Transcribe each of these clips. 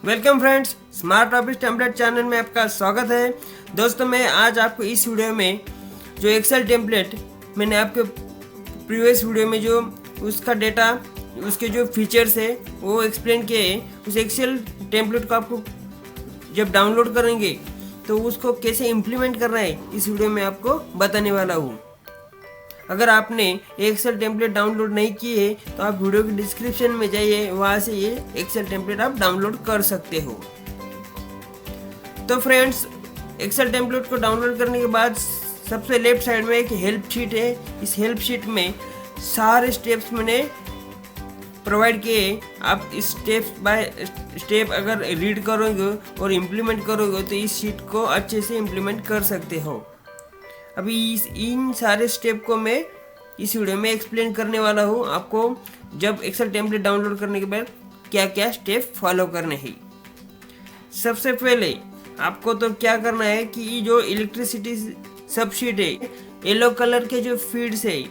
Welcome friends, smart office template channel में आपका स्वागत है। दोस्तों, मैं आज आपको इस वीडियो में जो एक्सेल टेम्पलेट मैंने आपके प्रीवियस वीडियो में जो उसका डेटा, उसके जो फीचर्स है वो एक्सप्लेन किए हैं। उस एक्सेल टेम्पलेट को आपको जब डाउनलोड करेंगे तो उसको कैसे इम्प्लीमेंट करना है इस वीडियो में आपको बताने वाला हूँ। अगर आपने एक्सेल टेम्पलेट डाउनलोड नहीं किए तो आप वीडियो की डिस्क्रिप्शन में जाइए, वहाँ से ये एक्सेल टेम्पलेट आप डाउनलोड कर सकते हो। तो फ्रेंड्स, एक्सेल टेम्पलेट को डाउनलोड करने के बाद सबसे लेफ्ट साइड में एक हेल्प शीट है। इस हेल्प शीट में सारे स्टेप्स मैंने प्रोवाइड किए। आप इस स्टेप बाय स्टेप अगर रीड करोगे और इम्प्लीमेंट करोगे तो इस शीट को अच्छे से इम्प्लीमेंट कर सकते हो। अभी इन सारे स्टेप को मैं इस वीडियो में एक्सप्लेन करने वाला हूँ आपको। जब एक्सेल टेम्पलेट डाउनलोड करने के बाद क्या क्या स्टेप फॉलो करने हैं। सबसे पहले आपको तो क्या करना है कि ये जो इलेक्ट्रिसिटी सबशीट है, येलो कलर के जो फीड्स है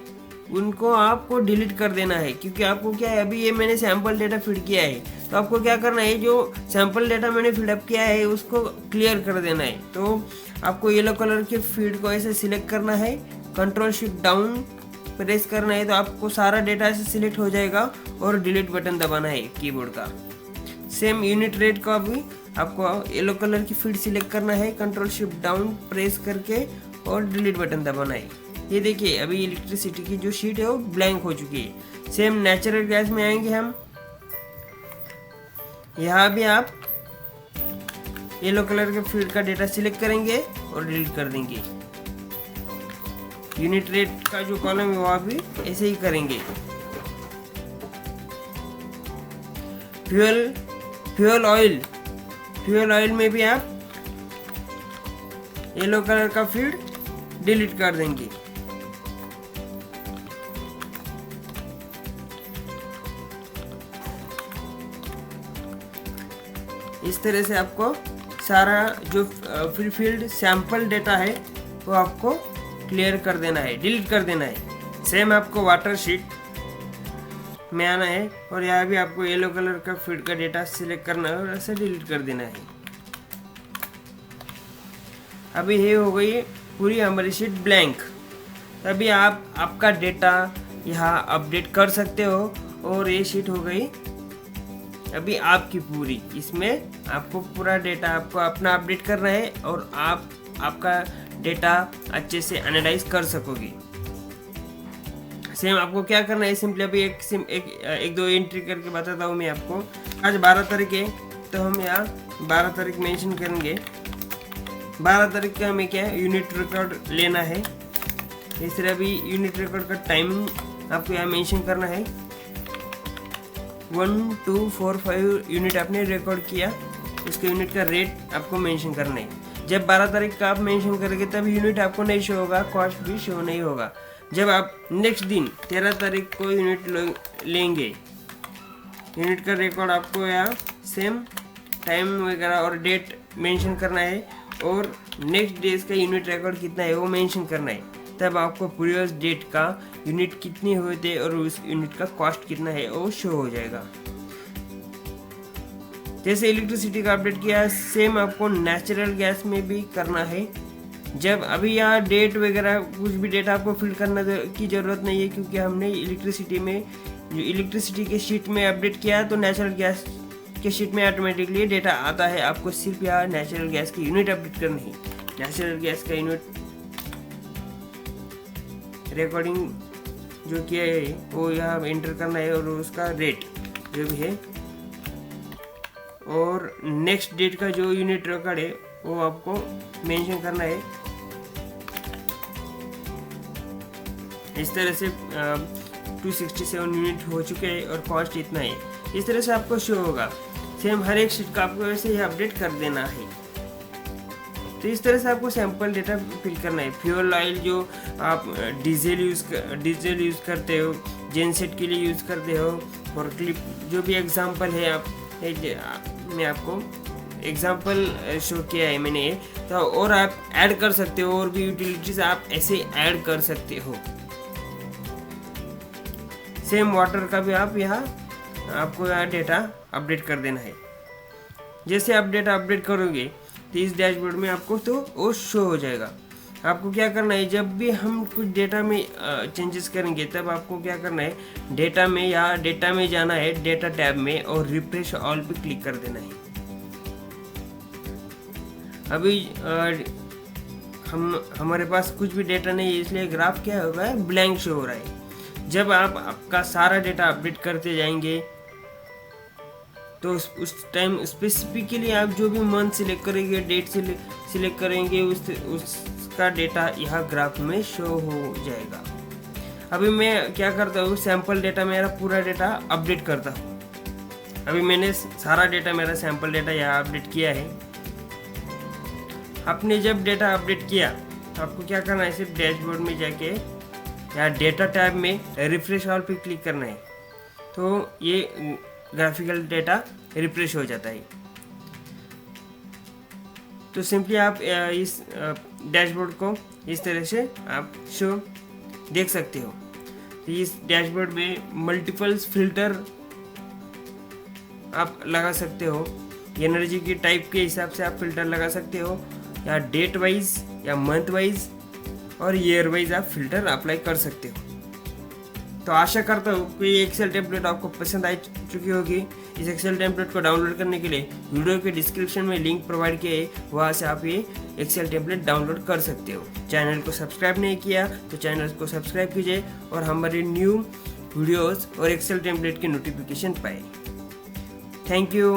उनको आपको डिलीट कर देना है। क्योंकि आपको क्या है, अभी ये मैंने सैंपल डेटा फीड किया है, तो आपको क्या करना है, जो सैंपल डेटा मैंने फीडअप किया है उसको क्लियर कर देना है। तो आपको येलो कलर के फीड को ऐसे सिलेक्ट करना है, कंट्रोल शिफ्ट डाउन प्रेस करना है तो आपको सारा डेटा ऐसे सिलेक्ट हो जाएगा और डिलीट बटन दबाना है कीबोर्ड का। सेम यूनिट रेट का भी आपको येलो कलर की फीड सिलेक्ट करना है, कंट्रोल शिफ्ट डाउन प्रेस करके और डिलीट बटन दबाना है। ये देखिए, अभी इलेक्ट्रिसिटी की जो शीट है वो ब्लैंक हो चुकी है। सेम नेचुरल गैस में आएंगे हम, यहाँ भी आप येलो कलर के फील्ड का डेटा सिलेक्ट करेंगे और डिलीट कर देंगे। यूनिट रेट का जो कॉलम है वहाँ भी ऐसे ही करेंगे। फ्यूल ऑयल में भी आप येलो कलर का फील्ड डिलीट कर देंगे। इस तरह से आपको सारा जो फील्ड सैंपल डेटा है वो आपको क्लियर कर देना है, डिलीट कर देना है। सेम आपको वाटर शीट में आना है और यहाँ भी आपको येलो कलर का फील्ड का डेटा सिलेक्ट करना है और ऐसे डिलीट कर देना है। अभी ये हो गई पूरी हमारी शीट ब्लैंक। अभी आप आपका डेटा यहाँ अपडेट कर सकते हो और ये शीट हो गई अभी आपकी पूरी। इसमें आपको पूरा डेटा आपको अपना अपडेट करना है और आप आपका डेटा अच्छे से एनालाइज कर सकोगे। सेम आपको क्या करना है, सिंपली अभी एक दो एंट्री करके बताता हूँ मैं आपको। आज 12 तारीख है तो हम यहाँ 12 तारीख मेंशन करेंगे। 12 तारीख का हमें क्या है, यूनिट रिकॉर्ड लेना है। इस तरह अभी यूनिट रिकॉर्ड का टाइमिंग आपको यहाँ मेंशन करना है। 1 2 4 5 यूनिट आपने रिकॉर्ड किया, उसके यूनिट का रेट आपको मेंशन करना है। जब 12 तारीख का आप मेंशन करेंगे तब यूनिट आपको नहीं शो होगा, कॉस्ट भी शो नहीं होगा। जब आप नेक्स्ट दिन 13 तारीख को यूनिट लेंगे, यूनिट का रिकॉर्ड आपको यहाँ सेम टाइम वगैरह और डेट मेंशन करना है और नेक्स्ट डेज का यूनिट रिकॉर्ड कितना है वो मेंशन करना है। तब आपको प्रीवियस डेट का यूनिट कितने हुए थे और उस यूनिट का कॉस्ट कितना है वो शो हो जाएगा। जैसे इलेक्ट्रिसिटी का अपडेट किया, सेम आपको नेचुरल गैस में भी करना है। जब अभी यहाँ डेट वगैरह कुछ भी डेटा आपको फिल करने की ज़रूरत नहीं है, क्योंकि हमने इलेक्ट्रिसिटी में जो इलेक्ट्रिसिटी के शीट में अपडेट किया तो नेचुरल गैस के शीट में ऑटोमेटिकली डेटा आता है। आपको सिर्फ यहाँ नेचुरल गैस की यूनिट अपडेट करनी है। नेचुरल गैस का यूनिट रिकॉर्डिंग जो किया है वो यहाँ एंटर करना है और उसका रेट जो भी है, और नेक्स्ट डेट का जो यूनिट रिकॉर्ड है वो आपको मेंशन करना है। इस तरह से 267 यूनिट हो चुके हैं और कॉस्ट इतना है। इस तरह से आपको शो होगा। सेम हर एक शीट का आपको ऐसे ही अपडेट कर देना है। तो इस तरह से आपको सैंपल डेटा फिल करना है। फ्यूल ऑयल जो आप डीजल यूज़ करते हो, जेनसेट के लिए यूज़ करते हो, और क्लिप जो भी एग्जांपल है आप मैं आपको एग्जांपल शो किया है मैंने, तो और आप ऐड कर सकते हो और भी यूटिलिटीज आप ऐसे ऐड कर सकते हो। सेम वाटर का भी आप यहाँ आपको यहाँ डेटा अपडेट कर देना है। जैसे आप डेटा अपडेट करोगे तो इस डैशबोर्ड में आपको तो वो शो हो जाएगा। आपको क्या करना है, जब भी हम कुछ डेटा में चेंजेस करेंगे तब आपको क्या करना है, डेटा में या डेटा में जाना है, डेटा टैब में, और रिफ्रेश ऑल पे क्लिक कर देना है। अभी हमारे पास कुछ भी डेटा नहीं है, इसलिए ग्राफ क्या हो रहा है, ब्लैंक शो हो रहा है। जब आप आपका सारा डेटा अपडेट करते जाएंगे तो उस टाइम स्पेसिफिकली आप जो भी मंथ सिलेक्ट करेंगे, डेट सिलेक्ट करेंगे, उसका डेटा यहाँ ग्राफ में शो हो जाएगा। अभी मैं क्या करता हूँ, सैंपल डेटा, मेरा पूरा डेटा अपडेट करता हूँ। अभी मैंने सारा डेटा, मेरा सैंपल डेटा यहाँ अपडेट किया है। आपने जब डेटा अपडेट किया तो आपको क्या करना है, सिर्फ डैशबोर्ड में जाके या डेटा टैब में रिफ्रेश ऑल पे क्लिक करना है, तो ये ग्राफिकल डेटा रिफ्रेश हो जाता है। तो सिंपली आप इस डैशबोर्ड को इस तरह से आप शो देख सकते हो। तो इस डैशबोर्ड में मल्टीपल फिल्टर आप लगा सकते हो, एनर्जी की टाइप के हिसाब से आप फिल्टर लगा सकते हो, या डेट वाइज या मंथ वाइज और ईयर वाइज आप फिल्टर अप्लाई कर सकते हो। तो आशा करता हूँ कि ये एक्सेल टेम्पलेट आपको पसंद आ चुकी होगी। इस एक्सेल टेम्पलेट को डाउनलोड करने के लिए वीडियो के डिस्क्रिप्शन में लिंक प्रोवाइड किया है, वहाँ से आप ये एक्सेल टेम्पलेट डाउनलोड कर सकते हो। चैनल को सब्सक्राइब नहीं किया तो चैनल को सब्सक्राइब कीजिए और हमारे न्यू वीडियोस और एक्सेल टेम्पलेट की नोटिफिकेशन पाए। Thank you.